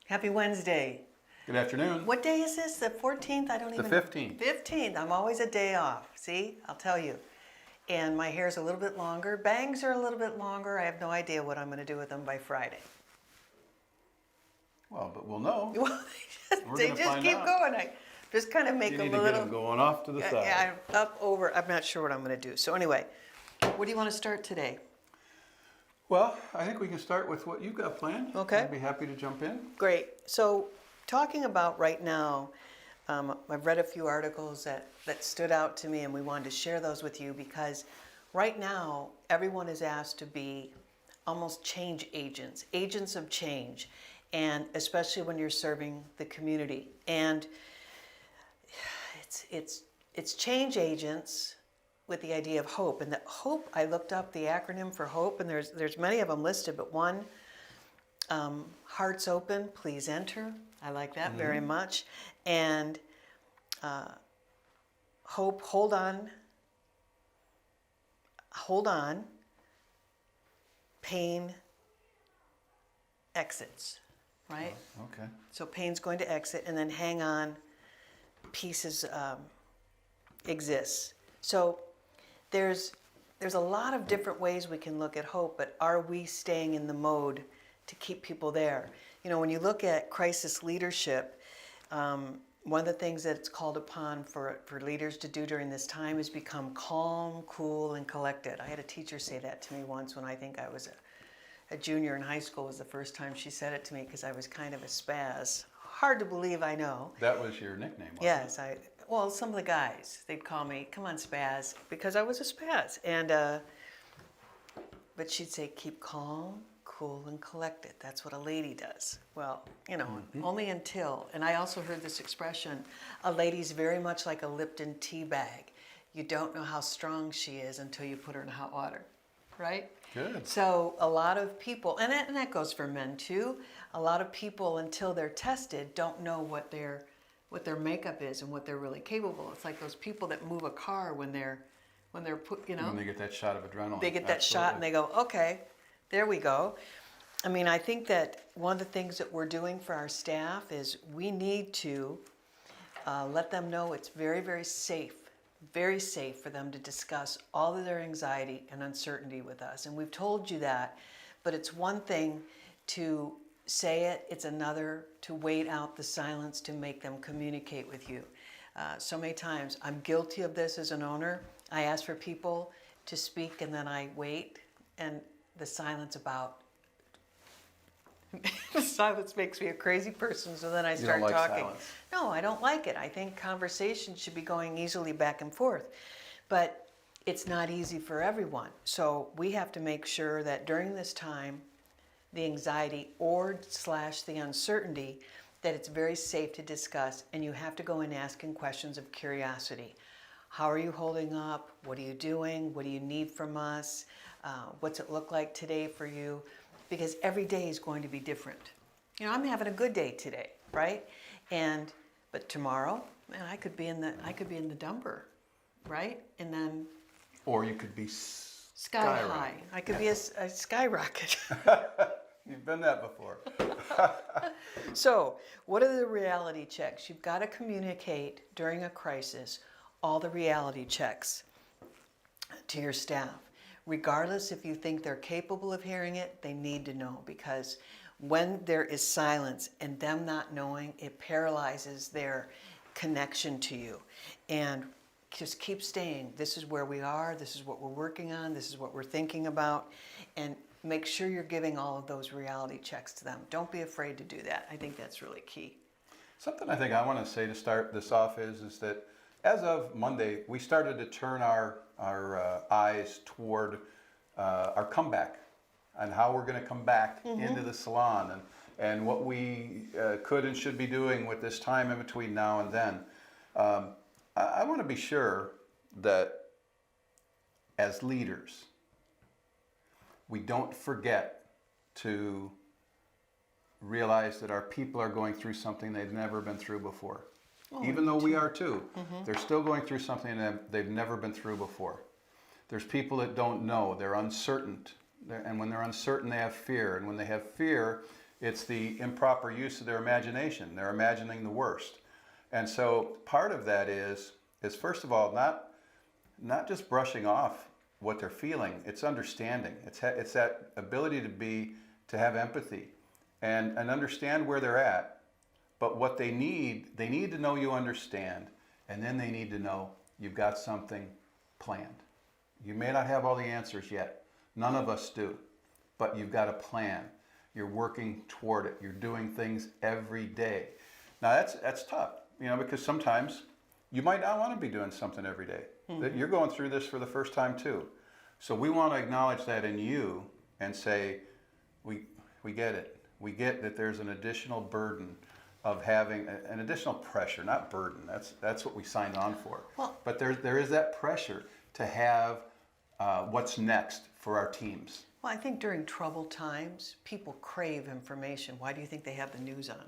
Happy Wednesday. Good afternoon. What day is this? The 14th? I don't even The 15th. 15th. I'm always a day off. See? I'll tell you. And my hair's a little bit longer. Bangs are a little bit longer. I have no idea what I'm going to do with them by Friday. Well, but we'll know. Well, We're they gonna just find keep out. going. I just kind of make You them need a to get little... them going off to the side. Yeah, up, over. I'm not sure what I'm going to do. So anyway, what do you want to start today? Well, I think we can start with what you've got planned. Okay. I'd be happy to jump in. Great. So talking about right now, I've read a few articles that stood out to me, and we wanted to share those with you because right now everyone is asked to be almost change agents, agents of change, and especially when you're serving the community. And it's change agents with the idea of hope. And the hope, I looked up the acronym for hope, and there's many of them listed, but one, hearts open, please enter. I like that very much. And hope, hold on, pain exits, right? Okay. So pain's going to exit, and then hang on, peace exists. So there's a lot of different ways we can look at hope, but are we staying in the mode to keep people there? You know, when you look at crisis leadership, one of the things that it's called upon for leaders to do during this time is become calm, cool, and collected. I had a teacher say that to me once when I think I was a junior in high school. Was the first time she said it to me because I was kind of a spaz. Hard to believe, I know. That was your nickname, wasn't Yes, well, some of the guys, they'd call me, come on, spaz, because I was a spaz. And, but she'd say, keep calm, cool, and collected. That's what a lady does. Well, you know, only until, and I also heard this expression, a lady's very much like a Lipton tea bag. You don't know how strong she is until you put her in hot water, right? Good. So a lot of people, and that goes for men too, a lot of people until they're tested don't know what their makeup is and what they're really capable. It's like those people that move a car when they're put, you know. When they get that shot of adrenaline. They get that shot and they go, okay, there we go. I mean, I think that one of the things that we're doing for our staff is we need to let them know it's very, very safe for them to discuss all of their anxiety and uncertainty with us. And we've told you that, but it's one thing to say it, it's another to wait out the silence to make them communicate with you. So many times, I'm guilty of this as an owner. I ask for people to speak and then I wait, and the silence the silence makes me a crazy person, so then I start don't like talking. silence. No, I don't like it. I think conversation should be going easily back and forth. But it's not easy for everyone. So we have to make sure that during this time, the anxiety / the uncertainty, that it's very safe to discuss, and you have to go in asking questions of curiosity. How are you holding up? What are you doing? What do you need from us? What's it look like today for you? Because every day is going to be different. You know, I'm having a good day today, right? But tomorrow, man, I could be in the dumper, right? And then Or you could be sky high. I could be a skyrocket. You've been that before. So, what are the reality checks? You've got to communicate during a crisis all the reality checks to your staff. Regardless if you think they're capable of hearing it, they need to know, because when there is silence and them not knowing, it paralyzes their connection to you. And just keep staying. This is where we are. This is what we're working on. This is what we're thinking about. And make sure you're giving all of those reality checks to them. Don't be afraid to do that. I think that's really key. Something I think I want to say to start this off is that as of Monday, we started to turn our eyes toward our comeback and how we're going to come back into the salon and what we could and should be doing with this time in between now and then. I want to be sure that as leaders, we don't forget to realize that our people are going through something they've never been through before. Even though we are too, they're still going through something that they've never been through before. There's people that don't know, they're uncertain. And when they're uncertain, they have fear. And when they have fear, It's the improper use of their imagination. They're imagining the worst. And so part of that is first of all, not just brushing off what they're feeling, it's understanding. It's that ability to have empathy and understand where they're at. But what they need to know you understand, and then they need to know you've got something planned. You may not have all the answers yet. None of us do. But you've got a plan. You're working toward it. You're doing things every day. Now that's tough, because sometimes you might not want to be doing something every day. Mm-hmm. You're going through this for the first time too. So we want to acknowledge that in you and say, we get it. We get that there's an additional burden of having an additional pressure, not burden. That's what we signed on for. Well, but there is that pressure to have what's next for our teams. Well, I think during troubled times, people crave information. Why do you think they have the news on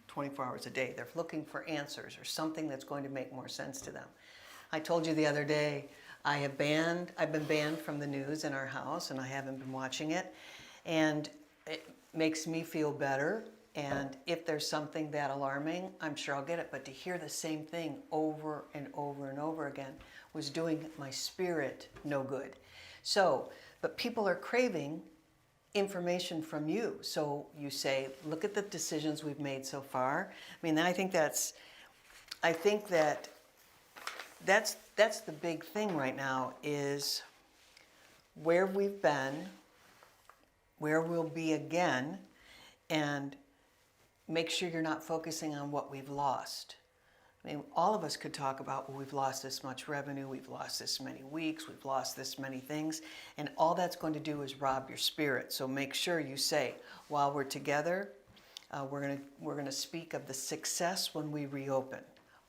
24 hours a day? They're looking for answers or something that's going to make more sense to them. I told you the other day, I've been banned from the news in our house, and I haven't been watching it. And it makes me feel better. And if there's something that alarming, I'm sure I'll get it. But to hear the same thing over and over and over again was doing my spirit no good. So, but people are craving information from you. So you say, look at the decisions we've made so far. I mean, I think that's the big thing right now is where we've been, where we'll be again, and make sure you're not focusing on what we've lost. I mean, all of us could talk about, well, we've lost this much revenue, we've lost this many weeks, we've lost this many things, and all that's going to do is rob your spirit. So make sure you say, while we're together, we're gonna speak of the success when we reopen.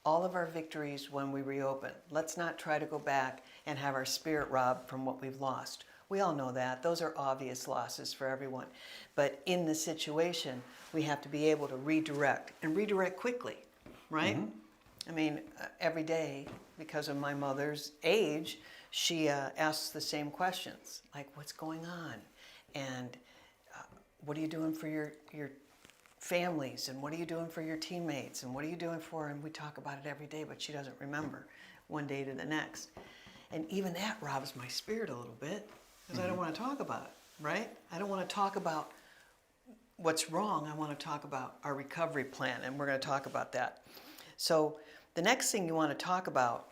All of our victories when we reopen. Let's not try to go back and have our spirit robbed from what we've lost. We all know that. Those are obvious losses for everyone. But in this situation, we have to be able to redirect, and redirect quickly, right? Mm-hmm. I mean, every day, because of my mother's age, she asks the same questions, like, what's going on? And what are you doing for your families? And what are you doing for your teammates? And what are you doing for, and we talk about it every day, but she doesn't remember one day to the next. And even that robs my spirit a little bit, because I don't want to talk about it, right? I don't want to talk about what's wrong. I want to talk about our recovery plan, and we're going to talk about that. So the next thing you want to talk about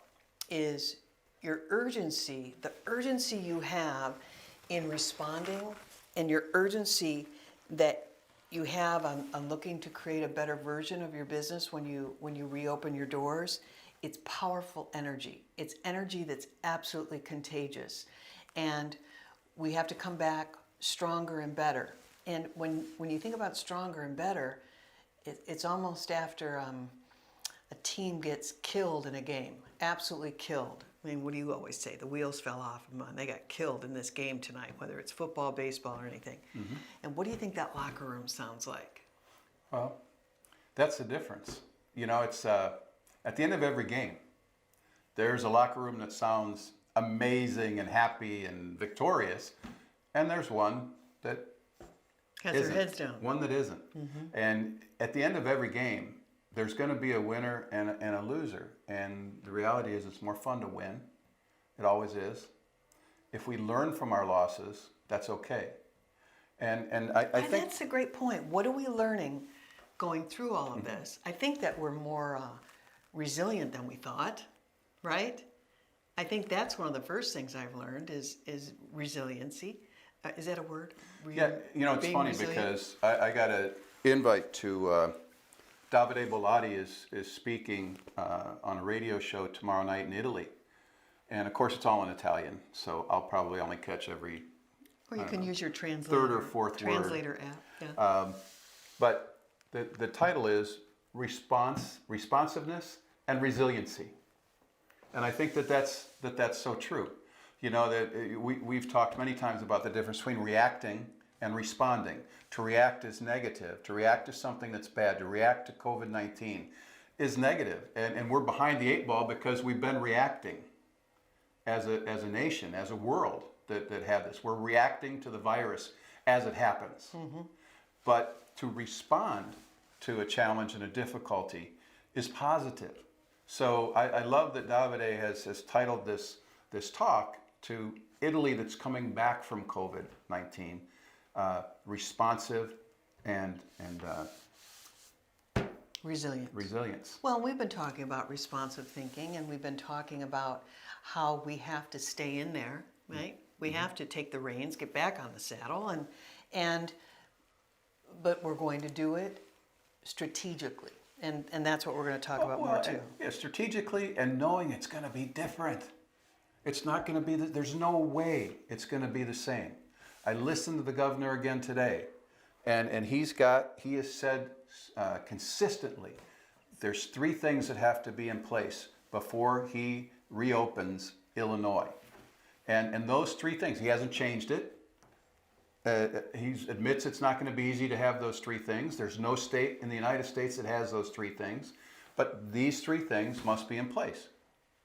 is your urgency, the urgency you have in responding, and your urgency that you have on looking to create a better version of your business when you reopen your doors. It's powerful energy. It's energy that's absolutely contagious. And we have to come back stronger and better. And when you think about stronger and better, it's almost after a team gets killed in a game, absolutely killed. I mean, what do you always say? The wheels fell off and they got killed in this game tonight, whether it's football, baseball, or anything. Mm-hmm. And what do you think that locker room sounds like? Well, that's the difference. It's at the end of every game, there's a locker room that sounds amazing and happy and victorious, and there's one that has their heads down. One that isn't. Mm-hmm. And at the end of every game, there's going to be a winner and a loser. And the reality is it's more fun to win. It always is. If we learn from our losses, that's okay. And I think that's a great point. What are we learning going through all of this? I think that we're more resilient than we thought, right? I think that's one of the first things I've learned is resiliency. Is that a word? Yeah, it's funny resilient? Because I got an invite to Davide Bolatti is speaking on a radio show tomorrow night in Italy. And of course it's all in Italian, so I'll probably only catch every or you can use your translator, third or fourth translator word. App. Yeah. But the title is Responsiveness and Resiliency. And I think that's so true. That we've talked many times about the difference between reacting and responding. To react is negative. To react to something that's bad, to react to COVID-19 is negative. And we're behind the eight ball because we've been reacting as a nation, as a world that had this. We're reacting to the virus as it happens. Mm-hmm. but to respond to a challenge and a difficulty is positive. So I love that Davide has titled this talk to Italy that's coming back from COVID-19, responsive and resilience. Well, we've been talking about responsive thinking, and we've been talking about how we have to stay in there, right? We have to take the reins, get back on the saddle, but we're going to do it strategically, and that's what we're going to talk about more too. Yeah, strategically, and knowing it's going to be different. It's not going to be, there's no way it's going to be the same. I listened to the governor again today, and he has said consistently, there's 3 things that have to be in place before he reopens Illinois. And those 3 things, he hasn't changed it. He admits it's not going to be easy to have those 3 things. There's no state in the United States that has those 3 things. But these 3 things must be in place.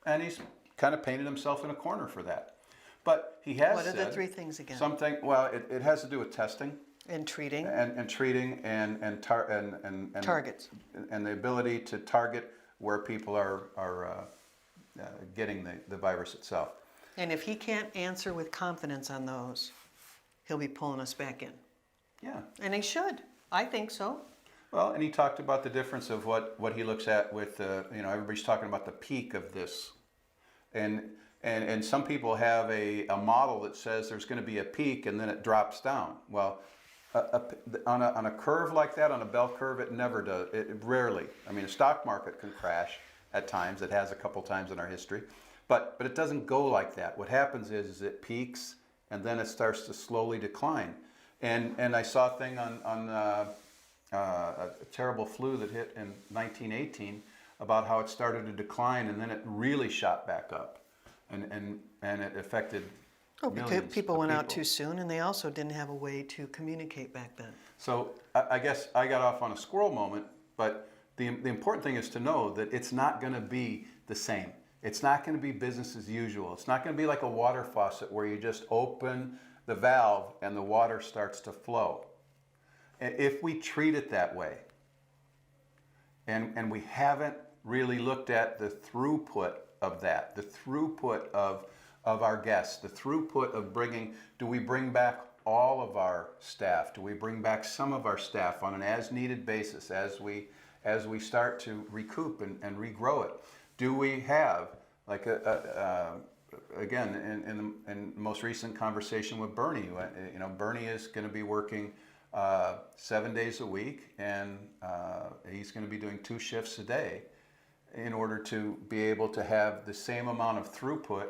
And he's kind of painted himself in a corner for that. But he has What are said the 3 things again? something, well, it has to do with testing. And treating. And treating and Targets. And the ability to target where people are getting the virus itself. And if he can't answer with confidence on those, he'll be pulling us back in. Yeah. And he should. I think so. Well, and he talked about the difference of what he looks at with, everybody's talking about the peak of this. And some people have a model that says there's going to be a peak and then it drops down. Well, on a curve like that, on a bell curve, it never does. It rarely. I mean, the stock market can crash at times. It has a couple times in our history. But it doesn't go like that. What happens is it peaks and then it starts to slowly decline. And I saw a thing on a terrible flu that hit in 1918 about how it started to decline and then it really shot back up. And it affected Because people went out too soon, and they also didn't have a way to communicate back then. So I guess I got off on a squirrel moment, but the important thing is to know that it's not going to be the same. It's not going to be business as usual. It's not going to be like a water faucet where you just open the valve and the water starts to flow. If we treat it that way, and we haven't really looked at the throughput of that, the throughput of our guests, the throughput of do we bring back all of our staff? Do we bring back some of our staff on an as-needed basis as we start to recoup and regrow it? Do we have, like again, in the most recent conversation with Bernie, Bernie is going to be working 7 days a week, and he's going to be doing 2 shifts a day in order to be able to have the same amount of throughput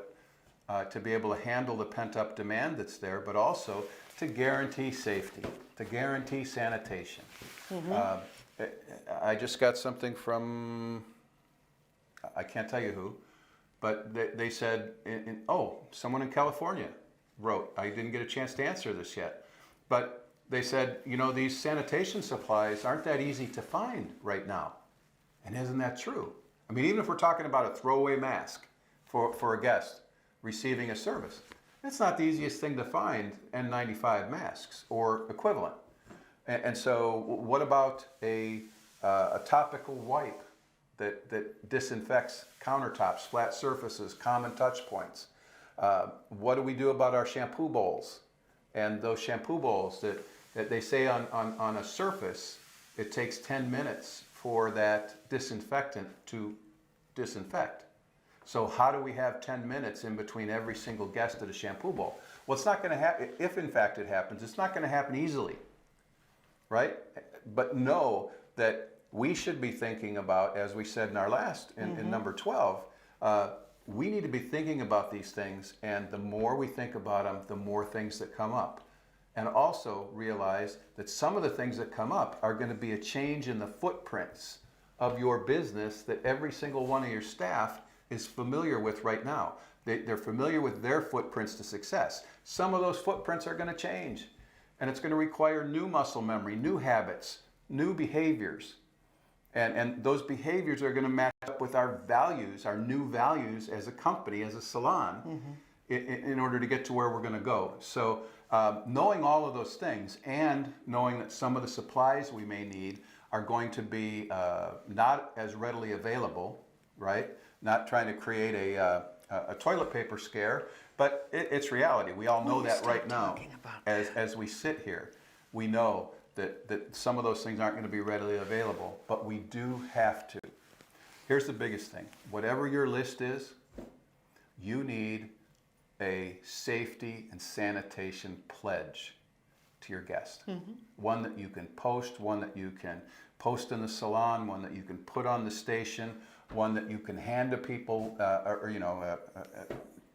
to be able to handle the pent-up demand that's there, but also to guarantee safety, to guarantee sanitation. Mm-hmm. I just got something from, I can't tell you who, but they said, someone in California wrote, I didn't get a chance to answer this yet, but they said, these sanitation supplies aren't that easy to find right now. And isn't that true? I mean, even if we're talking about a throwaway mask for a guest receiving a service, it's not the easiest thing to find N95 masks or equivalent. And so what about a topical wipe that disinfects countertops, flat surfaces, common touch points? What do we do about our shampoo bowls? And those shampoo bowls that they say on a surface, it takes 10 minutes for that disinfectant to disinfect. So how do we have 10 minutes in between every single guest at a shampoo bowl? Well, it's not going to happen. If in fact it happens, it's not going to happen easily, right? But know that we should be thinking about, as we said in our last, in number 12, we need to be thinking about these things, and the more we think about them, the more things that come up. And also realize that some of the things that come up are going to be a change in the footprints of your business that every single one of your staff is familiar with right now. They're familiar with their footprints to success. Some of those footprints are going to change, and it's going to require new muscle memory, new habits, new behaviors. And those behaviors are going to match up with our values, our new values as a company, as a salon. in order to get to where we're going to go. So knowing all of those things and knowing that some of the supplies we may need are going to be not as readily available, right? Not trying to create a toilet paper scare, but it's reality. We all know that right now. As we sit here, we know that some of those things aren't going to be readily available, but we do have to. Here's the biggest thing. Whatever your list is, you need a safety and sanitation pledge to your guest. One that you can post, one that you can post in the salon, one that you can put on the station, one that you can hand to people,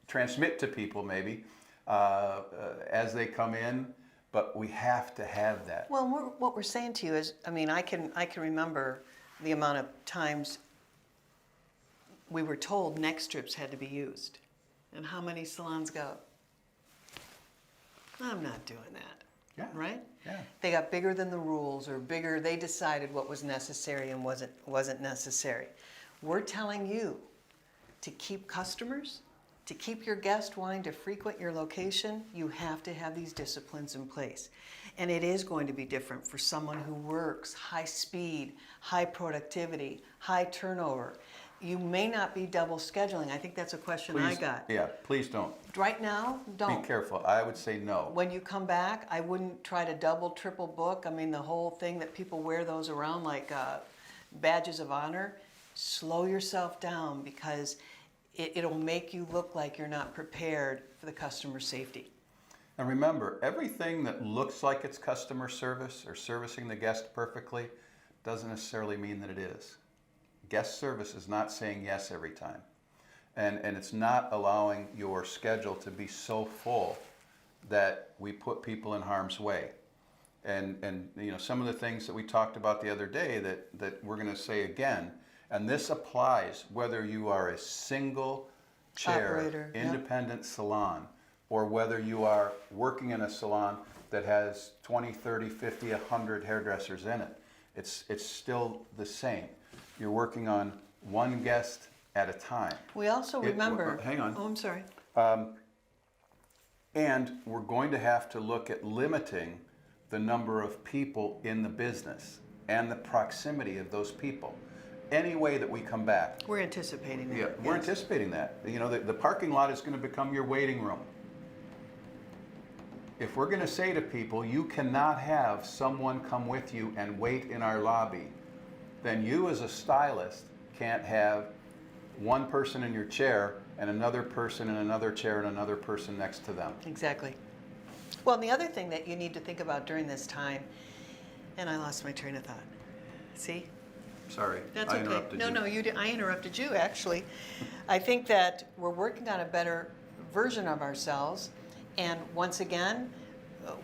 transmit to people maybe as they come in. But we have to have that. Well, what we're saying to you is, I mean, I can remember the amount of times we were told neck strips had to be used. And how many salons go, I'm not doing that. Yeah. Right? Yeah. They got bigger than the rules, or bigger, they decided what was necessary and wasn't necessary. We're telling you to keep customers, to keep your guest wanting to frequent your location, you have to have these disciplines in place. And it is going to be different for someone who works high speed, high productivity, high turnover. You may not be double scheduling. I think that's a question I got. Yeah, please don't. Right now, don't. Be careful. I would say no. When you come back, I wouldn't try to double, triple book. I mean, the whole thing that people wear those around like badges of honor, slow yourself down, because it'll make you look like you're not prepared for the customer safety. And remember, everything that looks like it's customer service or servicing the guest perfectly doesn't necessarily mean that it is. Guest service is not saying yes every time. And it's not allowing your schedule to be so full that we put people in harm's way. And you know, some of the things that we talked about the other day that we're going to say again, and this applies whether you are a single chair, operator, independent salon, or whether you are working in a salon that has 20, 30, 50, 100 hairdressers in it. It's still the same. You're working on one guest at a time. We also remember... Hang on. Oh, I'm sorry. And we're going to have to look at limiting the number of people in the business and the proximity of those people. Any way that we come back. We're anticipating that. Yeah, we're anticipating that. You know, the parking lot is going to become your waiting room. If we're going to say to people, you cannot have someone come with you and wait in our lobby, then you as a stylist can't have one person in your chair and another person in another chair and another person next to them. Exactly. Well, and the other thing that you need to think about during this time, and I lost my train of thought. See? Sorry, That's I okay. interrupted No, you did. I interrupted you, actually. I think that we're working on a better version of ourselves. And once again,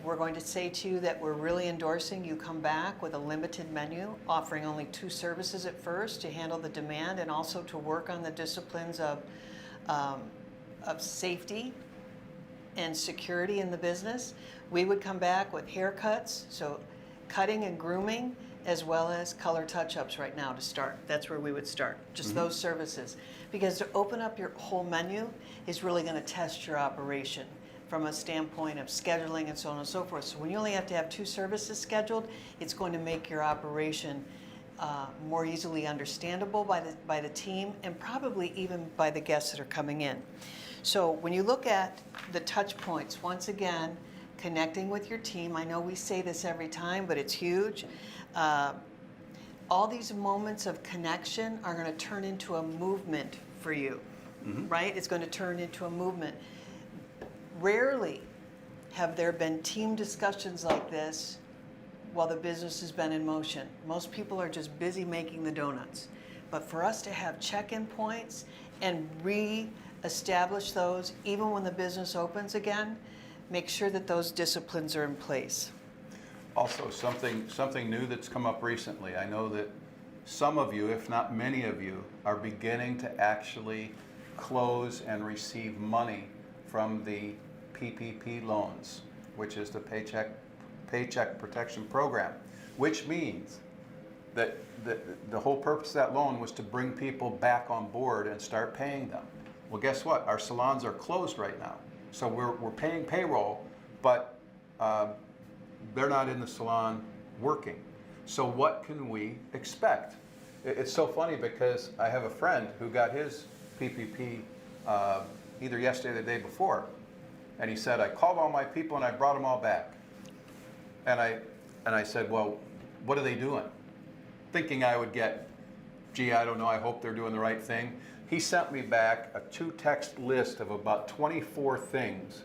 we're going to say to you that we're really endorsing you come back with a limited menu, offering only 2 services at first to handle the demand and also to work on the disciplines of safety and security in the business. We would come back with haircuts, so cutting and grooming, as well as color touch-ups right now to start. That's where we would start, just those services. Because to open up your whole menu is really going to test your operation from a standpoint of scheduling and so on and so forth. So when you only have to have 2 services scheduled, it's going to make your operation more easily understandable by the team and probably even by the guests that are coming in. So when you look at the touch points, once again, connecting with your team. I know we say this every time, but it's huge. All these moments of connection are going to turn into a movement for you, right? It's going to turn into a movement. Rarely have there been team discussions like this while the business has been in motion. Most people are just busy making the donuts. But for us to have check-in points and re-establish those, even when the business opens again, make sure that those disciplines are in place. Also, something new that's come up recently. I know that some of you, if not many of you, are beginning to actually close and receive money from the PPP loans, which is the Paycheck Protection Program, which means that the whole purpose of that loan was to bring people back on board and start paying them. Well, guess what? Our salons are closed right now. So we're paying payroll, but they're not in the salon working. So what can we expect? It's so funny because I have a friend who got his PPP either yesterday or the day before, and he said, I called all my people and I brought them all back. And I said, well, what are they doing? Thinking I would get, gee, I don't know, I hope they're doing the right thing. He sent me back a 2-text list of about 24 things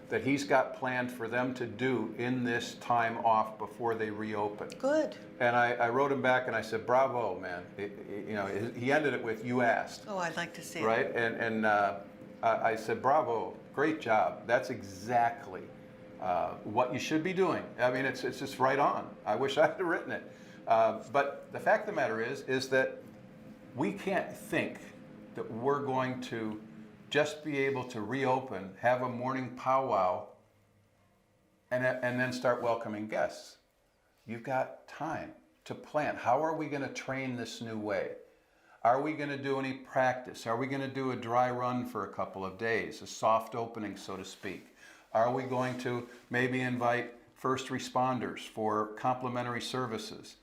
that he's got planned for them to do in this time off before they reopen. Good. And I wrote him back and I said, bravo, man. He ended it with, you asked. Oh, I'd like to see it. Right? And I said, bravo, great job. That's exactly what you should be doing. I mean, it's just right on. I wish I had written it. But the fact of the matter is that we can't think that we're going to just be able to reopen, have a morning powwow, and then start welcoming guests. You've got time to plan. How are we going to train this new way? Are we going to do any practice? Are we going to do a dry run for a couple of days, a soft opening, so to speak? Are we going to maybe invite first responders for complimentary services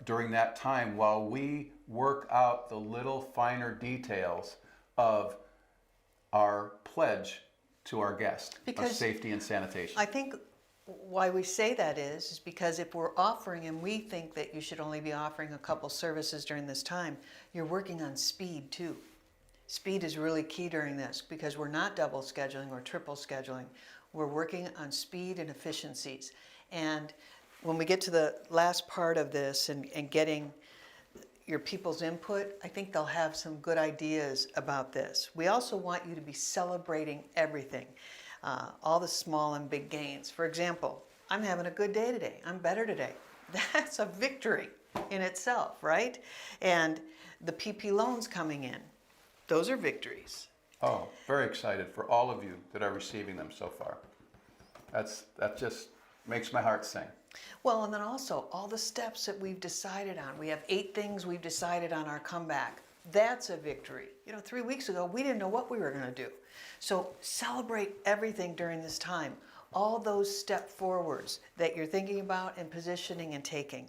during that time while we work out the little finer details of our pledge to our guest of safety and sanitation? I think why we say that is because if we're offering, and we think that you should only be offering a couple services during this time, you're working on speed too. Speed is really key during this because we're not double scheduling or triple scheduling. We're working on speed and efficiencies. And when we get to the last part of this and getting your people's input, I think they'll have some good ideas about this. We also want you to be celebrating everything, all the small and big gains. For example, I'm having a good day today. I'm better today. That's a victory in itself, right? And the PP loans coming in, those are victories. Oh, very excited for all of you that are receiving them so far. That just makes my heart sing. Well, and then also all the steps that we've decided on. We have 8 things we've decided on our comeback. That's a victory. 3 weeks ago, we didn't know what we were going to do. So celebrate everything during this time. All those step forwards that you're thinking about and positioning and taking.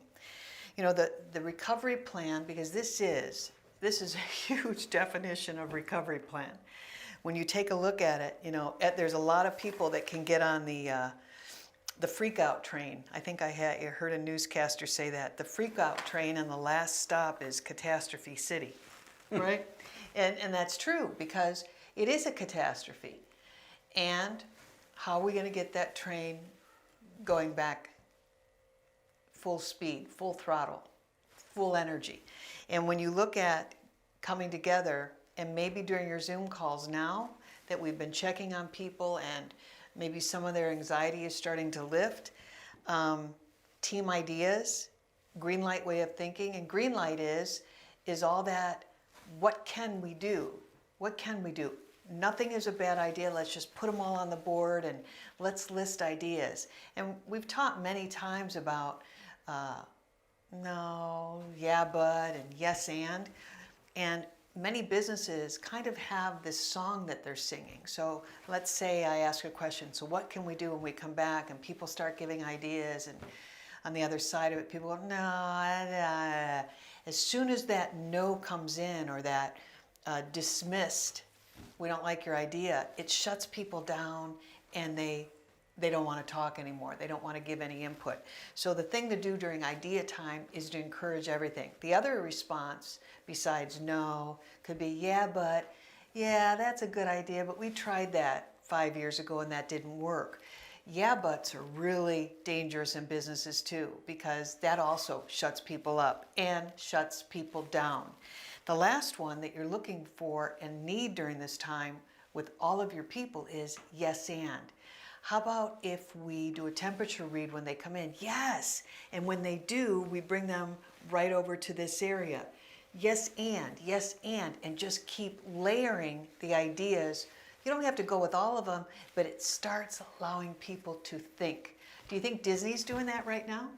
The recovery plan, because this is a huge definition of recovery plan. When you take a look at it, there's a lot of people that can get on the freak out train. I think I heard a newscaster say that. The freak out train and the last stop is Catastrophe City, right? And that's true because it is a catastrophe. And how are we going to get that train going back full speed, full throttle, full energy? And when you look at coming together, and maybe during your Zoom calls now that we've been checking on people and maybe some of their anxiety is starting to lift, team ideas, green light way of thinking. And green light is all that, what can we do? What can we do? Nothing is a bad idea. Let's just put them all on the board and let's list ideas. And we've talked many times about no, yeah, but, and yes, and many businesses kind of have this song that they're singing. So let's say I ask a question, so what can we do when we come back? And people start giving ideas, and on the other side of it, people go, no. As soon as that no comes in, or that dismissed, we don't like your idea, it shuts people down, and they don't want to talk anymore. They don't want to give any input. So the thing to do during idea time is to encourage everything. The other response, besides no, could be, yeah, but, yeah, that's a good idea, but we tried that 5 years ago and that didn't work. Yeah, buts are really dangerous in businesses too, because that also shuts people up and shuts people down. The last one that you're looking for and need during this time with all of your people is yes, and. How about if we do a temperature read when they come in? Yes, and when they do, we bring them right over to this area. Yes, and just keep layering the ideas. You don't have to go with all of them, but it starts allowing people to think. Do you think Disney's doing that right now?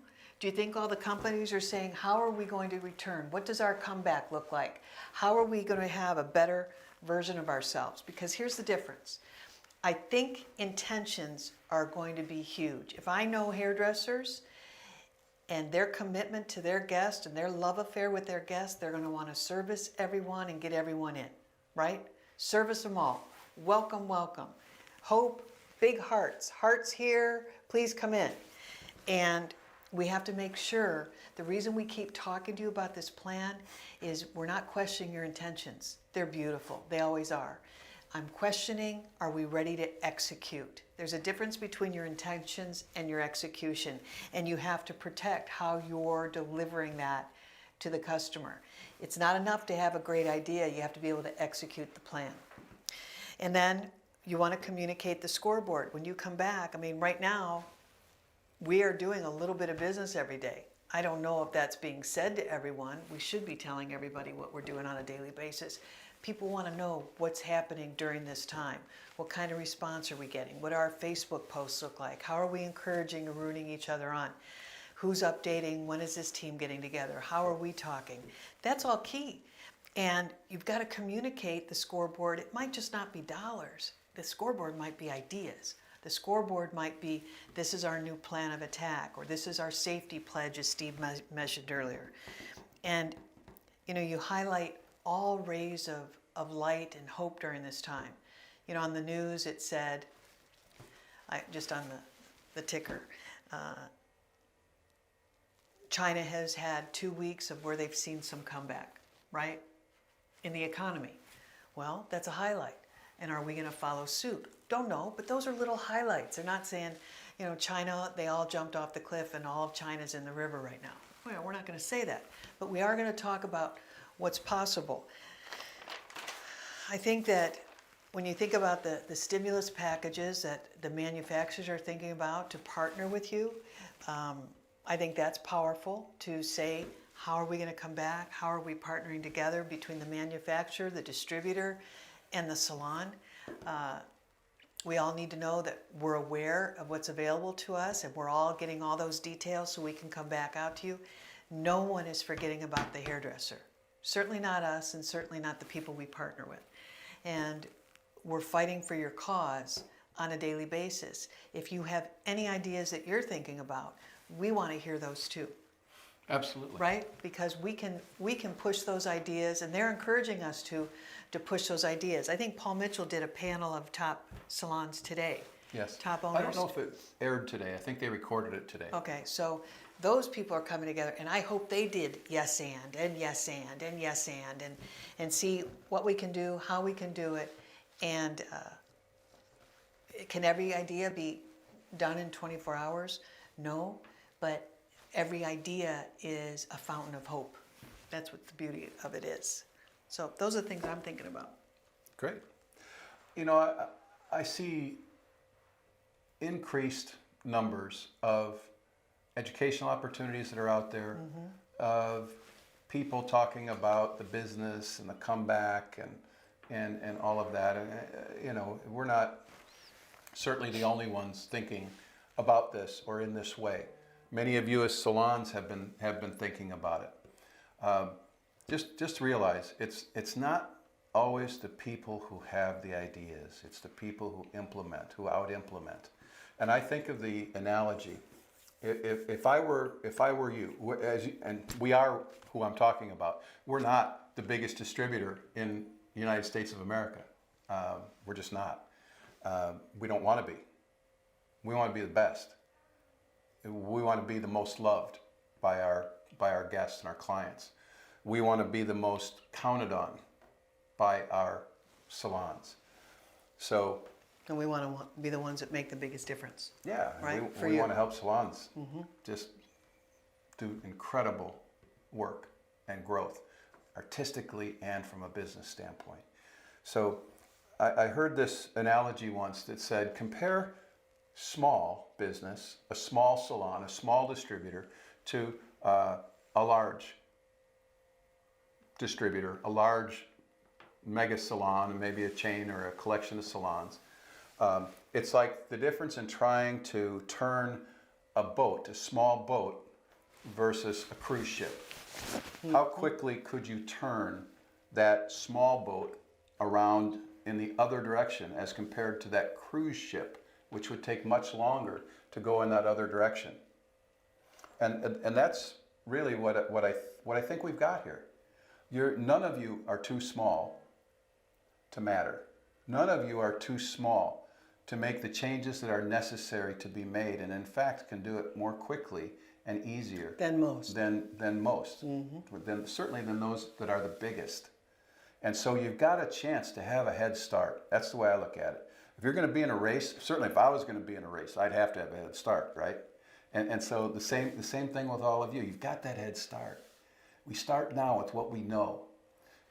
Do you think all the companies are saying, how are we going to return? What does our comeback look like? How are we going to have a better version of ourselves. Because here's the difference. I think intentions are going to be huge. If I know hairdressers and their commitment to their guests and their love affair with their guests, they're going to want to service everyone and get everyone in, right? Service them all. Welcome, welcome. Hope, big hearts. Hearts here, please come in. And we have to make sure, the reason we keep talking to you about this plan is we're not questioning your intentions. They're beautiful. They always are. I'm questioning, are we ready to execute? There's a difference between your intentions and your execution, and you have to protect how you're delivering that to the customer. It's not enough to have a great idea, you have to be able to execute the plan. And then you want to communicate the scoreboard. When you come back, I mean, right now, we are doing a little bit of business every day. I don't know if that's being said to everyone. We should be telling everybody what we're doing on a daily basis. People want to know what's happening during this time. What kind of response are we getting? What do our Facebook posts look like? How are we encouraging and rooting each other on? Who's updating? When is this team getting together? How are we talking? That's all key. And you've got to communicate the scoreboard. It might just not be dollars. The scoreboard might be ideas. The scoreboard might be, this is our new plan of attack, or this is our safety pledge, as Steve mentioned earlier. And you highlight all rays of light and hope during this time. On the news it said, just on the ticker, China has had 2 weeks of where they've seen some comeback, right? In the economy. Well, that's a highlight. And are we going to follow suit? Don't know, but those are little highlights. They're not saying, China, they all jumped off the cliff and all of China's in the river right now. Well, we're not going to say that, but we are going to talk about what's possible. I think that when you think about the stimulus packages that the manufacturers are thinking about to partner with you, I think that's powerful to say, how are we going to come back? How are we partnering together between the manufacturer, the distributor, and the salon? We all need to know that we're aware of what's available to us and we're all getting all those details so we can come back out to you. No one is forgetting about the hairdresser. Certainly not us, and certainly not the people we partner with. And we're fighting for your cause on a daily basis. If you have any ideas that you're thinking about, we want to hear those too. Absolutely. Right? Because we can push those ideas, and they're encouraging us to push those ideas. I think Paul Mitchell did a panel of top salons today. Yes. Top owners. I don't know if it aired today. I think they recorded it today. Okay, so those people are coming together, and I hope they did yes and yes and yes and see what we can do, how we can do it, and can every idea be done in 24 hours? No, but every idea is a fountain of hope. That's what the beauty of it is. So those are the things I'm thinking about. Great. I see increased numbers of educational opportunities that are out there, of people talking about the business and the comeback and all of that. And we're not certainly the only ones thinking about this or in this way. Many of you as salons have been thinking about it. Just realize it's not always the people who have the ideas. It's the people who implement, who out-implement. And I think of the analogy. If I were you, and we are who I'm talking about, we're not the biggest distributor in the United States of America. We're just not. We don't want to be. We want to be the best. We want to be the most loved by our guests and our clients. We want to be the most counted on by our salons. So. And we want to be the ones that make the biggest difference. Yeah, right? we want to help salons just do incredible work and growth, artistically and from a business standpoint. So I heard this analogy once that said, compare small business, a small salon, a small distributor, to a large distributor, a large mega salon, maybe a chain or a collection of salons. It's like the difference in trying to turn a boat, a small boat, versus a cruise ship. How quickly could you turn that small boat around in the other direction as compared to that cruise ship, which would take much longer to go in that other direction. And that's really what I think we've got here. None of you are too small to matter. None of you are too small to make the changes that are necessary to be made, and in fact can do it more quickly and easier Than most. than most. Certainly than those that are the biggest. And so you've got a chance to have a head start. That's the way I look at it. If you're going to be in a race, certainly if I was going to be in a race, I'd have to have a head start, right? And so the same thing with all of you. You've got that head start. We start now with what we know.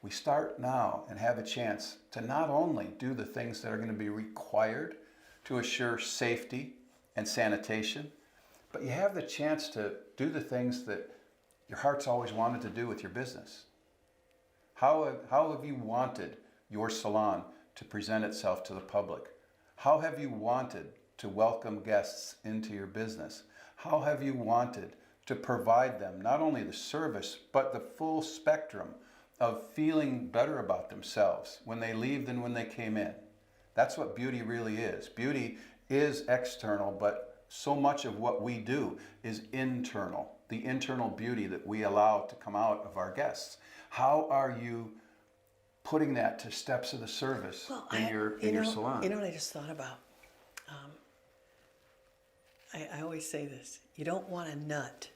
We start now and have a chance to not only do the things that are going to be required to assure safety and sanitation, but you have the chance to do the things that your heart's always wanted to do with your business. How have you wanted your salon to present itself to the public? How have you wanted to welcome guests into your business? How have you wanted to provide them not only the service, but the full spectrum of feeling better about themselves when they leave than when they came in? That's what beauty really is. Beauty is external, but so much of what we do is internal, the internal beauty that we allow to come out of our guests. How are you putting that to steps of the service in your salon? You know what I just thought about? I always say this. You don't want a nut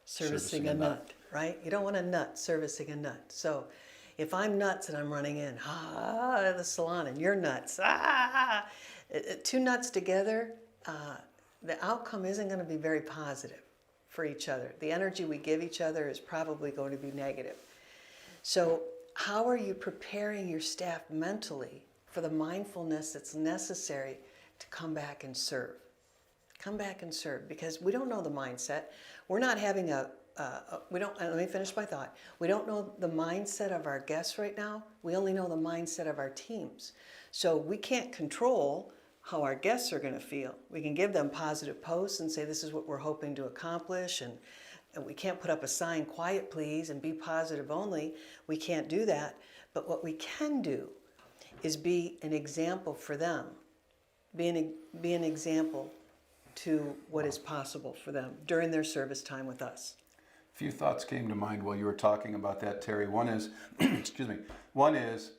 servicing a nut, right? You don't want a nut servicing a nut. So if I'm nuts and I'm running in, the salon, and you're nuts, two nuts together, the outcome isn't going to be very positive for each other. The energy we give each other is probably going to be negative. So how are you preparing your staff mentally for the mindfulness that's necessary to come back and serve? Come back and serve, because we don't know the mindset. We're not having let me finish my thought. We don't know the mindset of our guests right now. We only know the mindset of our teams. So we can't control how our guests are going to feel. We can give them positive posts and say, this is what we're hoping to accomplish, and we can't put up a sign, quiet please, and be positive only. We can't do that. But what we can do is be an example for them. Be an example to what is possible for them during their service time with us. A few thoughts came to mind while you were talking about that, Terry. One is, excuse me, one is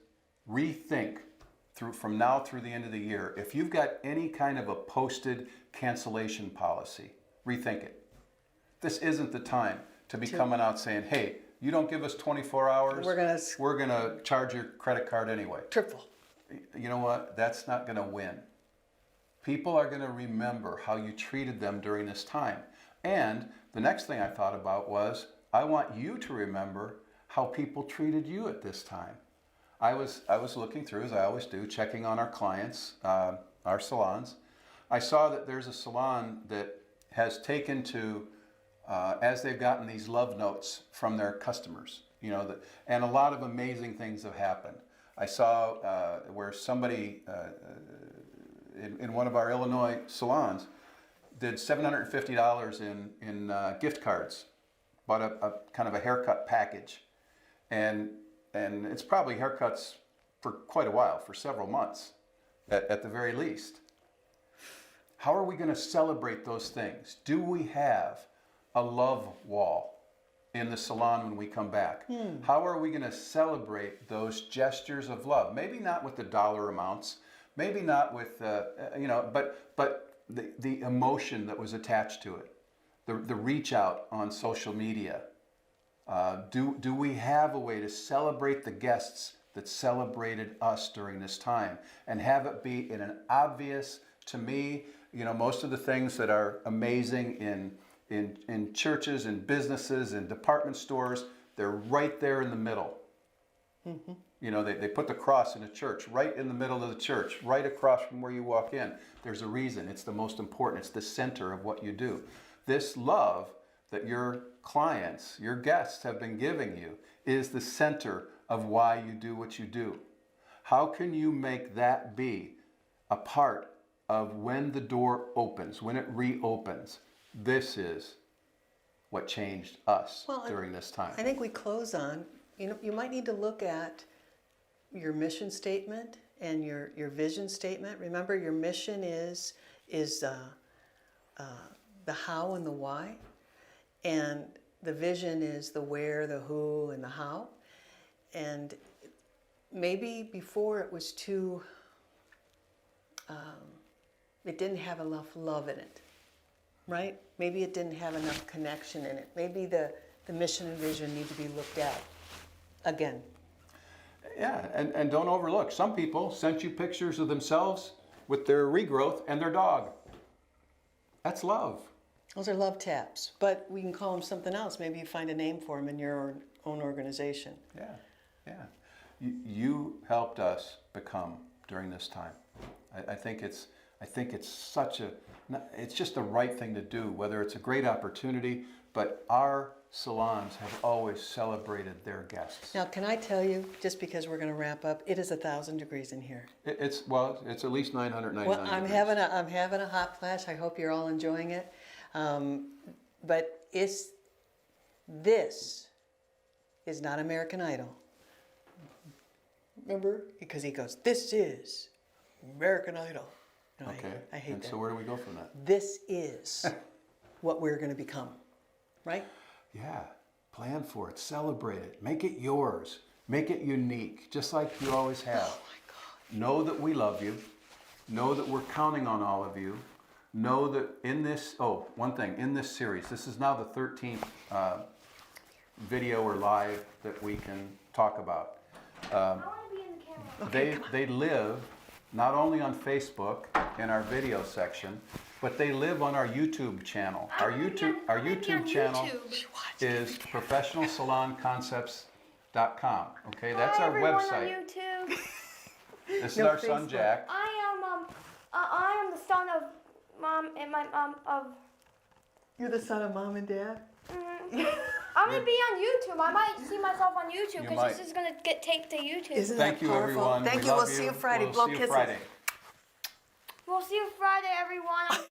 rethink from now through the end of the year. If you've got any kind of a posted cancellation policy, rethink it. This isn't the time to be coming out saying, hey, you don't give us 24 hours, we're gonna charge your credit card anyway. Triple. You know what? That's not gonna win. People are gonna remember how you treated them during this time. And the next thing I thought about was, I want you to remember how people treated you at this time. I was looking through, as I always do, checking on our clients, our salons. I saw that there's a salon that has taken to, as they've gotten these love notes from their customers, and a lot of amazing things have happened. I saw where somebody in one of our Illinois salons did $750 in gift cards, bought a kind of a haircut package, and it's probably haircuts for quite a while, for several months at the very least. How are we going to celebrate those things? Do we have a love wall in the salon when we come back? How are we going to celebrate those gestures of love? Maybe not with the dollar amounts, maybe not with but the emotion that was attached to it, the reach out on social media. Do we have a way to celebrate the guests that celebrated us during this time, and have it be in an obvious, to me, most of the things that are amazing in churches and businesses and department stores, they're right there in the middle. Mm-hmm. They put the cross in a church, right in the middle of the church, right across from where you walk in. There's a reason. It's the most important. It's the center of what you do. This love that your clients, your guests have been giving you is the center of why you do what you do. How can you make that be a part of when the door opens, when it reopens? This is what changed us during this time. I think we close on, you might need to look at your mission statement and your vision statement. Remember, your mission is the how and the why, and the vision is the where, the who, and the how. And maybe before it was too, it didn't have enough love in it, right? Maybe it didn't have enough connection in it. Maybe the mission and vision need to be looked at again. Yeah, and don't overlook, some people sent you pictures of themselves with their regrowth and their dog. That's love. Those are love taps, but we can call them something else. Maybe you find a name for them in your own organization. Yeah, yeah. You helped us become during this time. I think it's it's just the right thing to do, whether it's a great opportunity, but our salons have always celebrated their guests. Now, can I tell you, just because we're going to wrap up, it is 1,000 degrees in here. It's at least 999 Well, I'm degrees. having a hot flash. I hope you're all enjoying it. But this is not American Idol. Remember? Because he goes, this is American Idol. No, Okay. I hate and that. so where do we go from that? This is what we're going to become, right? Yeah. Plan for it. Celebrate it. Make it yours. Make it unique, just like you always have. Oh my God. Know that we love you. Know that we're counting on all of you. Know that in this, one thing, in this series, this is now the 13th video or live that we can talk about. I want to be in the camera. They live not only on Facebook in our video section, but they live on our YouTube channel. Our YouTube channel is professionalsalonconcepts.com. Okay, that's our everyone website. On YouTube. This is No, our son Facebook. Jack. I am the son of mom and my mom of. You're the son of mom and dad? I'm gonna be on YouTube. I might see myself on YouTube You because might. this is gonna get taped to YouTube. Isn't Thank that you, powerful? everyone. Thank We you. love We'll see you Friday. We'll Blow see you kisses. Friday. We'll see you Friday, everyone.